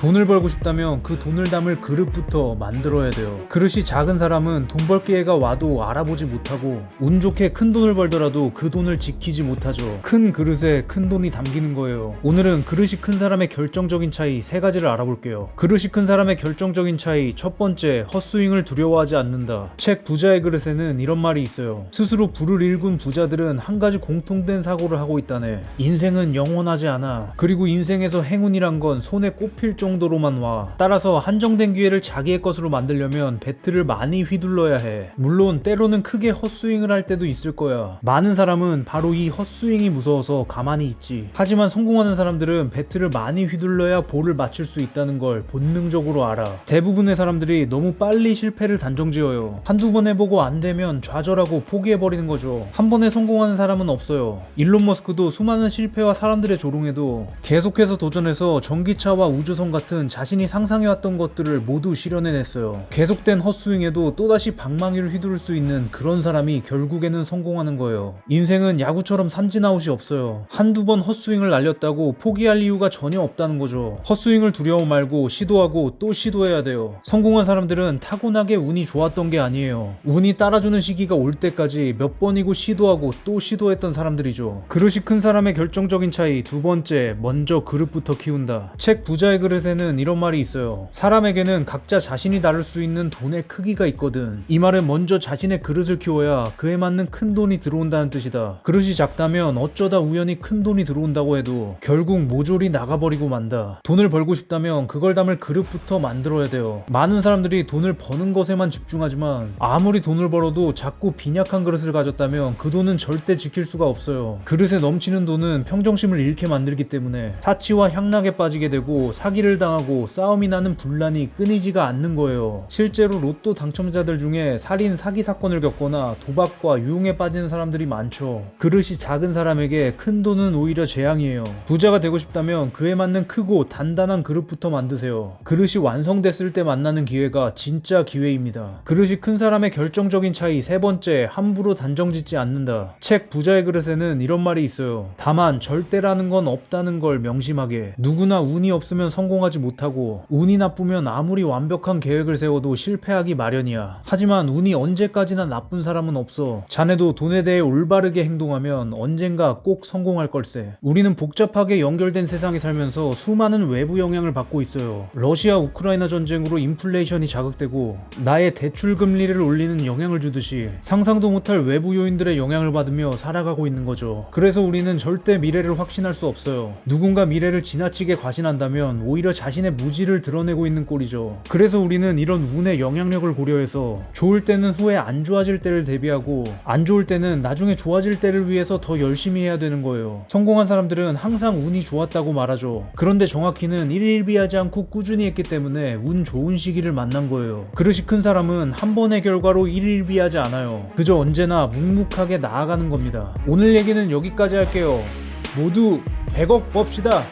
돈을 벌고 싶다면 그 돈을 담을 그릇부터 만들어야 돼요. 그릇이 작은 사람은 돈 벌 기회가 와도 알아보지 못하고 운 좋게 큰 돈을 벌더라도 그 돈을 지키지 못하죠. 큰 그릇에 큰 돈이 담기는 거예요. 오늘은 그릇이 큰 사람의 결정적인 차이 3가지를 알아볼게요. 그릇이 큰 사람의 결정적인 차이, 첫 번째, 헛스윙을 두려워하지 않는다. 책 부자의 그릇에는 이런 말이 있어요. 스스로 부를 일군 부자들은 한 가지 공통된 사고를 하고 있다네. 인생은 영원하지 않아. 그리고 인생에서 행운이란 건 손에 꼽힐 정도로만 와. 따라서 한정된 기회를 자기의 것으로 만들려면 배트를 많이 휘둘러야 해. 물론 때로는 크게 헛스윙을 할 때도 있을 거야. 많은 사람은 바로 이 헛스윙이 무서워서 가만히 있지. 하지만 성공하는 사람들은 배트를 많이 휘둘러야 볼을 맞출 수 있다는 걸 본능적으로 알아. 대부분의 사람들이 너무 빨리 실패를 단정지어요. 한두 번 해보고 안 되면 좌절하고 포기해버리는 거죠. 한 번에 성공하는 사람은 없어요. 일론 머스크도 수많은 실패와 사람들의 조롱에도 계속해서 도전해서 전기차와 우주선 같은 자신이 상상해왔던 것들을 모두 실현해냈어요. 계속된 헛스윙에도 또다시 방망이를 휘두를 수 있는 그런 사람이 결국에는 성공하는 거예요. 인생은 야구처럼 삼진아웃이 없어요. 한두 번 헛스윙을 날렸다고 포기할 이유가 전혀 없다는 거죠. 헛스윙을 두려워 말고 시도하고 또 시도해야 돼요. 성공한 사람들은 타고나게 운이 좋았던 게 아니에요. 운이 따라주는 시기가 올 때까지 몇 번이고 시도하고 또 시도했던 사람들이죠. 그릇이 큰 사람의 결정적인 차이, 두 번째, 먼저 그릇부터 키운다. 책 부자의 그릇에는 이런 말이 있어요. 사람에게는 각자 자신이 다룰 수 있는 돈의 크기가 있거든. 이 말은 먼저 자신의 그릇을 키워야 그에 맞는 큰 돈이 들어온다는 뜻이다. 그릇이 작다면 어쩌다 우연히 큰 돈이 들어온다고 해도 결국 모조리 나가버리고 만다. 돈을 벌고 싶다면 그걸 담을 그릇부터 만들어야 돼요. 많은 사람들이 돈을 버는 것에만 집중하지만 아무리 돈을 벌어도 자꾸 빈약한 그릇을 가졌다면 그 돈은 절대 지킬 수가 없어요. 그릇에 넘치는 돈은 평정심을 잃게 만들기 때문에 사치와 향락에 빠지게 되고 사기를 당하고 싸움이 나는 분란이 끊이지가 않는 거예요. 실제로 로또 당첨자들 중에 살인, 사기 사건을 겪거나 도박과 유흥에 빠지는 사람들이 많죠. 그릇이 작은 사람에게 큰 돈은 오히려 재앙이에요. 부자가 되고 싶다면 그에 맞는 크고 단단한 그릇부터 만드세요. 그릇이 완성됐을 때 만나는 기회가 진짜 기회입니다. 그릇이 큰 사람의 결정적인 차이, 세 번째, 함부로 단정짓지 않는다. 책 부자의 그릇에는 이런 말이 있어요. 다만 절대라는 건 없다는 걸 명심하게. 누구나 운이 없으면 성공하지 못하고 운이 나쁘면 아무리 완벽한 계획을 세워도 실패하기 마련이야. 하지만 운이 언제까지나 나쁜 사람은 없어. 자네도 돈에 대해 올바르게 행동하면 언젠가 꼭 성공할 걸세. 우리는 복잡하게 연결된 세상에 살면서 수많은 외부 영향을 받고 있어요. 러시아 우크라이나 전쟁으로 인플레이션이 자극되고 나의 대출 금리를 올리는 영향을 주듯이 상상도 못할 외부 요인들의 영향을 받으며 살아가고 있는 거죠. 그래서 우리는 절대 미래를 확신할 수 없어요. 누군가 미래를 지나치게 과신한다면 오히려 자신의 무지를 드러내고 있는 꼴이죠. 그래서 우리는 이런 운의 영향력을 고려해서 좋을 때는 후에 안 좋아질 때를 대비하고 안 좋을 때는 나중에 좋아질 때를 위해서 더 열심히 해야 되는 거예요. 성공한 사람들은 항상 운이 좋았다고 말하죠. 그런데 정확히는 일일비하지 않고 꾸준히 했기 때문에 운 좋은 시기를 만난 거예요. 그릇이 큰 사람은 한 번의 결과로 일일비하지 않아요. 그저 언제나 묵묵하게 나아가는 겁니다. 오늘 얘기는 여기까지 할게요. 모두 100억 법시다.